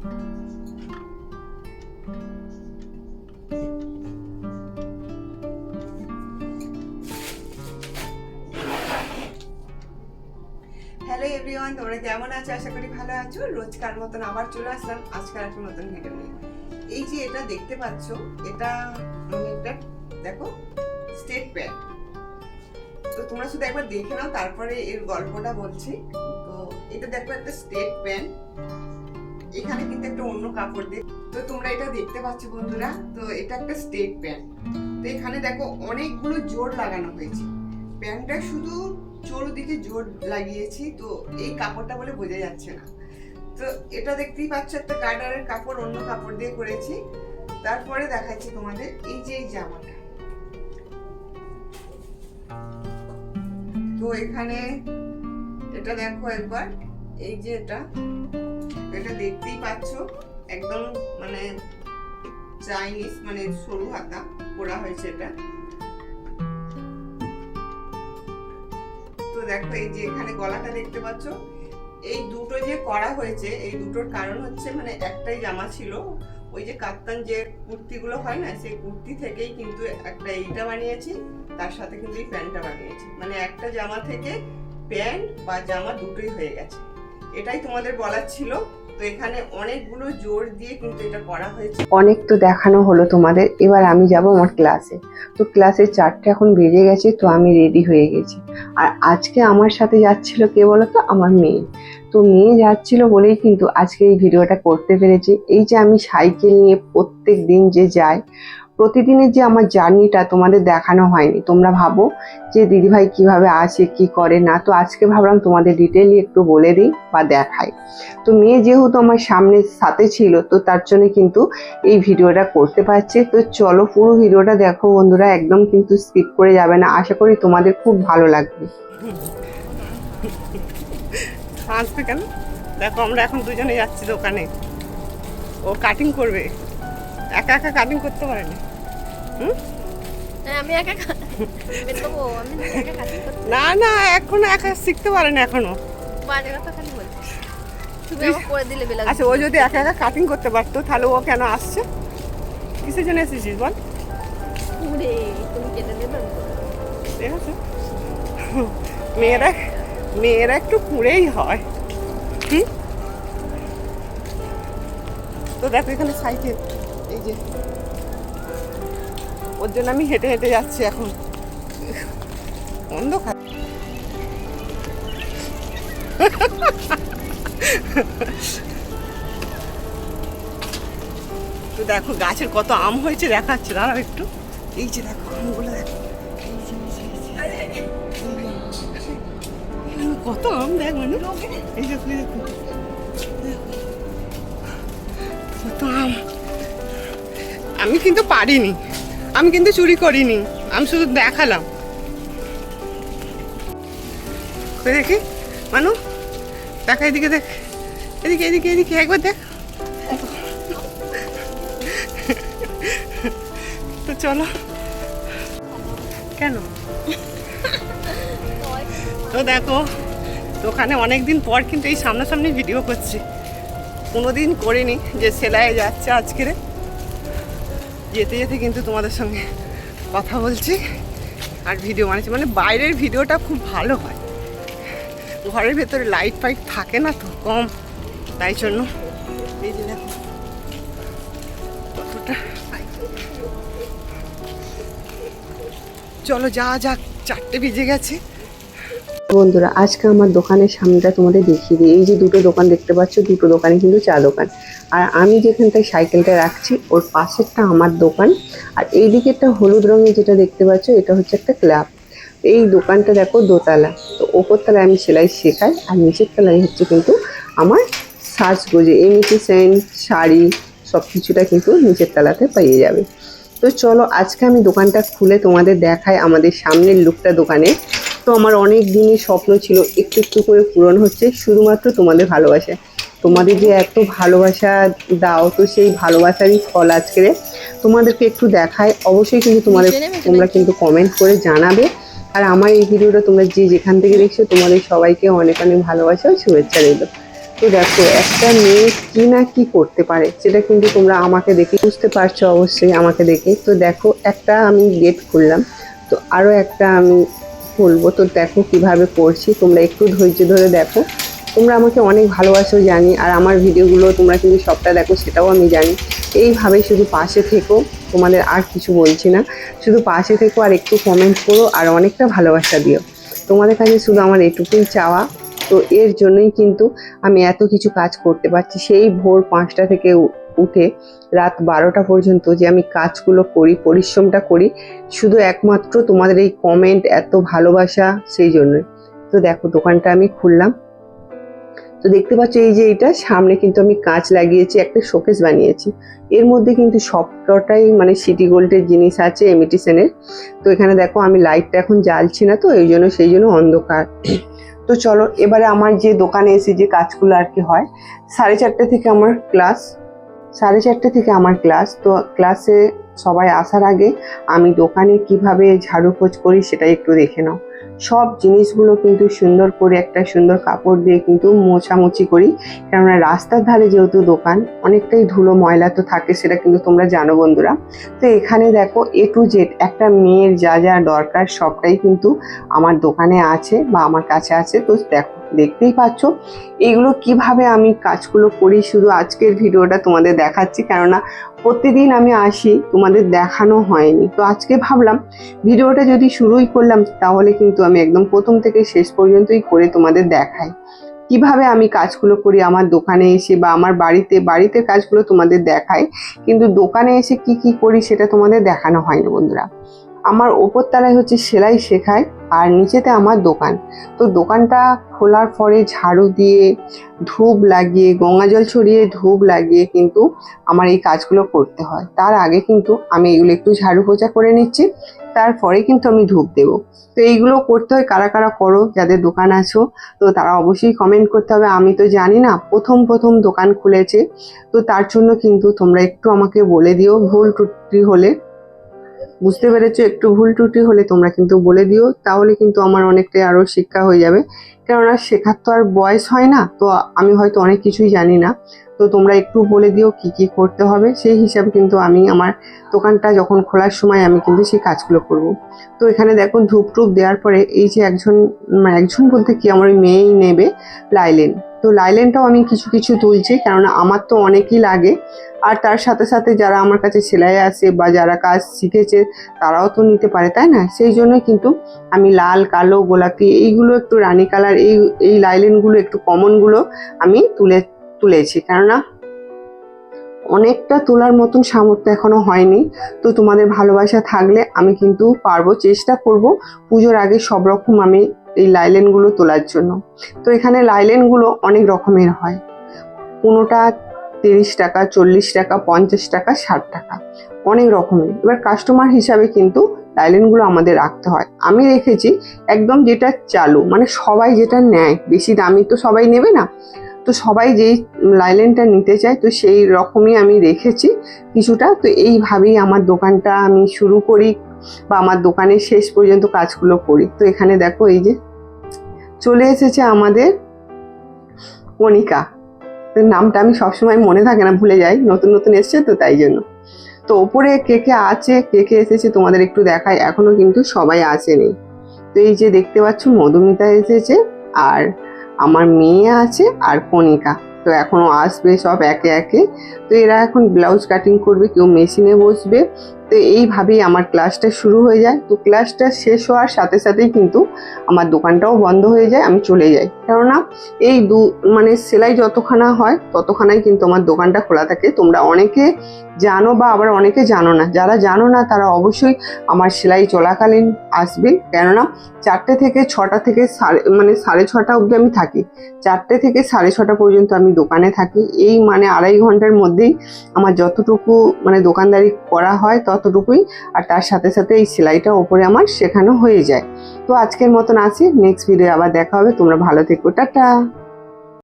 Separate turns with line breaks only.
Hello everyone, তোমরা কেমন আছো? আশা করি ভালো আছো। রোজকার মতন আবার চলে আসলাম আজকাল একটা নতুন ভিডিও নিয়ে। এই যে এটা দেখতে পাচ্ছ, এটা একটা দেখো স্টেট প্যান্ট। তো তোমরা শুধু একবার দেখে নাও, তারপরে এর গল্পটা বলছি। তো এটা দেখো একটা স্টেট প্যান্ট, এখানে কিন্তু একটা অন্য কাপড় দিয়ে। তো তোমরা এটা দেখতে পাচ্ছ বন্ধুরা, তো এটা একটা স্টেট প্যান্ট। তো এখানে দেখো অনেকগুলো জোর লাগানো হয়েছে। প্যান্টটা শুধু চৌদিকে জোর লাগিয়েছি, তো এই কাপড়টা বলে বোঝা যাচ্ছে না। তো এটা দেখতেই পাচ্ছ একটা গার্ডারের কাপড়, অন্য কাপড় দিয়ে করেছি। তারপরে দেখাচ্ছি তোমাদের এই যে এই জামাটা। তো এখানে এটা দেখো একবার, এই যে এটা দেখতেই পাচ্ছ একদম মানে চাইনিজ, মানে সরু হাতা করা হয়েছে এটা। তো দেখো এই যে এখানে গলাটা দেখতে পাচ্ছ, এই দুটো যে করা হয়েছে, এই দুটোর কারণ হচ্ছে মানে একটাই জামা ছিল, ওই যে কাপ্তান যে কুর্তিগুলো হয় না, সেই কুর্তি থেকেই কিন্তু একটা এইটা বানিয়েছি, তার সাথে কিন্তু এই প্যান্টটা বানিয়েছি। মানে একটা জামা থেকে প্যান্ট বা জামা দুটোই হয়ে গেছে, এটাই তোমাদের বলার ছিল। তো এখানে অনেকগুলো জোর দিয়ে কিন্তু এটা করা হয়েছে। অনেক তো দেখানো হলো তোমাদের, এবার আমি যাব আমার ক্লাসে। তো ক্লাসে 4টে এখন বেজে গেছে, তো আমি রেডি হয়ে গেছি। আর আজকে আমার সাথে যাচ্ছিল কে বলো তো? আমার মেয়ে। তো মেয়ে যাচ্ছিল বলেই কিন্তু আজকে এই ভিডিওটা করতে পেরেছি। এই যে আমি সাইকেল নিয়ে প্রত্যেক দিন যে যাই, প্রতিদিনের যে আমার জার্নিটা তোমাদের দেখানো হয়নি। তোমরা ভাবো যে দিদিভাই কিভাবে আসে, কি করে না। তো আজকে ভাবলাম তোমাদের ডিটেইলি একটু বলে দিই বা দেখাই। তো মেয়ে যেহেতু আমার সামনের সাথে ছিল, তো তার জন্য কিন্তু এই ভিডিওটা করতে পারছি। তো চলো পুরো ভিডিওটা দেখো বন্ধুরা, একদম কিন্তু স্কিপ করে যাবে না। আশা করি তোমাদের খুব ভালো লাগবে। হাসবে কেন? দেখো আমরা এখন দুজনে যাচ্ছি দোকানে। ও কাটিং করবে, একা একা কাটিং করতে পারে না। না না, এখনো একা শিখতে পারে না এখনো। আচ্ছা, ও যদি একা একা কাটিং করতে পারতো, তাহলে ও কেন আসছে? কিসের জন্য এসেছিস বল? ঠিক আছে, মেয়েরা একটু কুঁড়েই হয়। তো দেখো এখানে সাইকেল, এই যে ওর জন্য আমি হেঁটে হেঁটে যাচ্ছি এখন। অন্ধকার। তো দেখো গাছের কত আম হয়েছে দেখাচ্ছে, দাঁড়াও একটু। এই যে দেখো আমগুলো, দেখো কত আম, দেখ মানে এই দেখো দেখো কত আম। আমি কিন্তু পারিনি, আমি কিন্তু চুরি করিনি, আমি শুধু দেখালাম। দেখি মানু, দেখা এদিকে, দেখ এদিকে এদিকে এদিকে একবার দেখ। তো চলো। কেন? তো দেখো দোকানে অনেকদিন পর কিন্তু এই সামনাসামনি ভিডিও করছি। কোনোদিন করিনি যে সেলাইয়ে যাচ্ছে আজকে। যেতে যেতে কিন্তু তোমাদের সঙ্গে কথা বলছি আর ভিডিও বানাচ্ছি। মানে বাইরের ভিডিওটা খুব ভালো হয়, ঘরের ভেতরে লাইট ফাইট থাকে না তো কম, তাই জন্য। এই যে দেখো কতটা। চলো যা যাক, 4টে বেজে গেছে। বন্ধুরা আজকে আমার দোকানের সামনেটা তোমাদের দেখিয়ে দিই। এই যে দুটো দোকান দেখতে পাচ্ছ, দুটো দোকানই কিন্তু চা দোকান। আর আমি যেখানটায় সাইকেলটা রাখছি, ওর পাশেরটা আমার দোকান। আর এই দিকে একটা হলুদ রঙের যেটা দেখতে পাচ্ছ, এটা হচ্ছে একটা ক্লাব। এই দোকানটা দেখো দোতলা। তো ওপর তলায় আমি সেলাই শেখাই, আর নিচের তলায় হচ্ছে কিন্তু আমার সাজগোজে ইমিটেশন শাড়ি সব কিছুটা কিন্তু নিচের তলাতে পেয়ে যাবে। তো চলো আজকে আমি দোকানটা খুলে তোমাদের দেখাই আমাদের সামনের লুকটা দোকানে। তো আমার অনেক দিনের স্বপ্ন ছিল, একটু একটু করে পূরণ হচ্ছে শুধুমাত্র তোমাদের ভালোবাসা। তোমাদের যে এত ভালোবাসা দাও, তো সেই ভালোবাসারই ফল আজকে তোমাদেরকে একটু দেখায়। অবশ্যই কিন্তু তোমরা কিন্তু কমেন্ট করে জানাবে। আর আমার এই ভিডিওটা তোমরা যে যেখান থেকে দেখছো, তোমাদের সবাইকে অনেক অনেক ভালোবাসা ও শুভেচ্ছা রইল। তো তো দেখো একটা মেয়ে কি না কি করতে পারে সেটা কিন্তু তোমরা আমাকে দেখে বুঝতে পারছো অবশ্যই আমাকে দেখে। তো দেখো একটা আমি গেট খুললাম, তো আরও একটা আমি খুলবো। তো দেখো কিভাবে করছি, তোমরা একটু ধৈর্য ধরে দেখো। তোমরা আমাকে অনেক ভালোবাসো জানি, আর আমার ভিডিওগুলো তোমরা কিন্তু সবটা দেখো সেটাও আমি জানি। এইভাবে শুধু পাশে থেকো, তোমাদের আর কিছু বলছি না, শুধু পাশে থেকো আর একটু কমেন্ট করো আর অনেকটা ভালোবাসা দিও। তোমাদের কাছে শুধু আমার এটুকুই চাওয়া। তো এর জন্যই কিন্তু আমি এত কিছু কাজ করতে পারছি, সেই ভোর 5টা থেকে উঠে রাত 12টা পর্যন্ত যে আমি কাজগুলো করি, পরিশ্রমটা করি, শুধু একমাত্র তোমাদের এই কমেন্ট, এত ভালোবাসা, সেই জন্যই। তো দেখো দোকানটা আমি খুললাম। তো দেখতে পাচ্ছ এই যে এটা সামনে কিন্তু আমি কাঁচ লাগিয়েছি, একটা শোকেস বানিয়েছি। এর মধ্যে কিন্তু সবকটাই মানে সিটি গোল্ডের জিনিস আছে, ইমিটেশনের। তো এখানে দেখো আমি লাইটটা এখন জ্বালছি না, তো সেই জন্য অন্ধকার। তো চলো এবারে আমার যে দোকানে এসে যে কাজগুলো আর কি হয়, 4:30 থেকে আমার ক্লাস, 4:30 থেকে আমার ক্লাস। তো ক্লাসে সবাই আসার আগে আমি দোকানে কিভাবে ঝাড়ু পোছ করি সেটাই একটু দেখে নাও। সব জিনিসগুলো কিন্তু সুন্দর করে একটা সুন্দর কাপড় দিয়ে কিন্তু মোছামুছি করি, কেননা রাস্তার ধারে যেহেতু দোকান, অনেকটাই ধুলো ময়লা তো থাকে, সেটা কিন্তু তোমরা জানো বন্ধুরা। তো এখানে দেখো A to Z একটা মেয়ের যা যা দরকার সবটাই কিন্তু আমার দোকানে আছে বা আমার কাছে আছে। তো দেখো দেখতেই পাচ্ছ এগুলো কিভাবে আমি কাজগুলো করি, শুধু আজকের ভিডিওটা তোমাদের দেখাচ্ছি, কেননা প্রতিদিন আমি আসি, তোমাদের দেখানো হয়নি। তো আজকে ভাবলাম ভিডিওটা যদি শুরুই করলাম তাহলে কিন্তু আমি একদম প্রথম থেকে শেষ পর্যন্তই করে তোমাদের দেখাই কিভাবে আমি কাজগুলো করি আমার দোকানে এসে, বা আমার বাড়িতে কাজগুলো তোমাদের দেখাই, কিন্তু দোকানে এসে কি কি করি সেটা তোমাদের দেখানো হয়নি বন্ধুরা। আমার ওপর তলায় হচ্ছে সেলাই শেখায় আর নিচেতে আমার দোকান। তো দোকানটা খোলার পরে ঝাড়ু দিয়ে, ধূপ লাগিয়ে, গঙ্গা জল ছড়িয়ে ধূপ লাগিয়ে কিন্তু আমার এই কাজগুলো করতে হয়। তার আগে কিন্তু আমি এগুলো একটু ঝাড়ু পোছা করে নিচ্ছি, তারপরে কিন্তু আমি ধূপ দেবো। তো এইগুলো করতে হয়, কারা কারা করো যাদের দোকান আছো, তো তারা অবশ্যই কমেন্ট করতে হবে। আমি তো জানি না, প্রথম দোকান খুলেছে, তো তার জন্য কিন্তু তোমরা একটু আমাকে বলে দিও, ভুল ত্রুটি হলে। বুঝতে পেরেছো? একটু ভুল ত্রুটি হলে তোমরা কিন্তু বলে দিও, তাহলে কিন্তু আমার অনেকটাই আরো শিক্ষা হয়ে যাবে। কেননা শেখার তো আর বয়স হয় না, তো আমি হয়তো অনেক কিছুই জানি না। তো তোমরা একটু বলে দিও কি কি করতে হবে, সেই হিসাবে কিন্তু আমি আমার দোকানটা যখন খোলার সময় আমি কিন্তু সেই কাজগুলো করব। তো এখানে দেখো ধূপ টুপ দেওয়ার পরে এই যে একজন বলতে কি আমার ওই মেয়েই নেবে লাইলেন। তো লাইলেনটাও আমি কিছু কিছু তুলছি, কেননা আমার তো অনেকই লাগে। আর তার সাথে সাথে যারা আমার কাছে সেলাই আসে বা যারা কাজ শিখেছে তারাও তো নিতে পারে, তাই না? সেই জন্যই কিন্তু আমি লাল, কালো, গোলাপি, এইগুলো একটু রানী কালার, এই লাইলেনগুলো একটু কমনগুলো আমি তুলেছি, কেননা অনেকটা তোলার মতন সামর্থ্য এখনো হয়নি। তো তোমাদের ভালোবাসা থাকলে আমি কিন্তু পারবো, চেষ্টা করব পুজোর আগে সব রকম আমি এই লাইলেনগুলো তোলার জন্য। তো এখানে লাইলেনগুলো অনেক রকমের হয়, কোনোটা 30 টাকা, 40 টাকা, 50 টাকা, 60 টাকা, অনেক রকমের। এবার কাস্টমার হিসাবে কিন্তু লাইলেনগুলো আমাদের রাখতে হয়। আমি রেখেছি একদম যেটা চালু, মানে সবাই যেটা নেয়, বেশি দামি তো সবাই নেবে না, তো সবাই যেই লাইলেনটা নিতে চায় তো সেই রকমই আমি রেখেছি কিছুটা। তো এইভাবেই আমার দোকানটা আমি শুরু করি বা আমার দোকানের শেষ পর্যন্ত কাজগুলো করি। তো এখানে দেখো এই যে চলে এসেছে আমাদের কণিকা। নামটা আমি সবসময় মনে থাকে না, ভুলে যাই, নতুন এসছে তো তাই জন্য। তো ওপরে কে কে আছে, কে কে এসেছে তোমাদের একটু দেখাই, এখনো কিন্তু সবাই আসেনি। তো এই যে দেখতে পাচ্ছ মধুমিতা এসেছে, আর আমার মেয়ে আছে, আর কণিকা। তো এখনো আসবে সব একে একে। তো এরা এখন ব্লাউজ কাটিং করবে, কেউ মেশিনে বসবে। তো এইভাবেই আমার ক্লাসটা শুরু হয়ে যায়। তো ক্লাসটা শেষ হওয়ার সাথে সাথেই কিন্তু আমার দোকানটাও বন্ধ হয়ে যায়, আমি চলে যাই। কেননা এই মানে সেলাই যতখানা হয় ততখানাই কিন্তু আমার দোকানটা খোলা থাকে। তোমরা অনেকে জানো বা আবার অনেকে জানো না, যারা জানো না তারা অবশ্যই আমার সেলাই চলাকালীন আসবে, কেননা 4টে থেকে 6টা থেকে 6:30 অবধি আমি থাকি। 4টে থেকে 6:30 পর্যন্ত আমি দোকানে থাকি। এই মানে 2.5 ঘন্টার মধ্যেই আমার যতটুকু মানে দোকানদারি করা হয় ততটুকুই, আর তার সাথে সাথে এই সেলাইটা ওপরে আমার শেখানো হয়ে যায়। তো আজকের মতন আসি, নেক্সট ভিডিও আবার দেখা হবে। তোমরা ভালো থেকো, টাটা।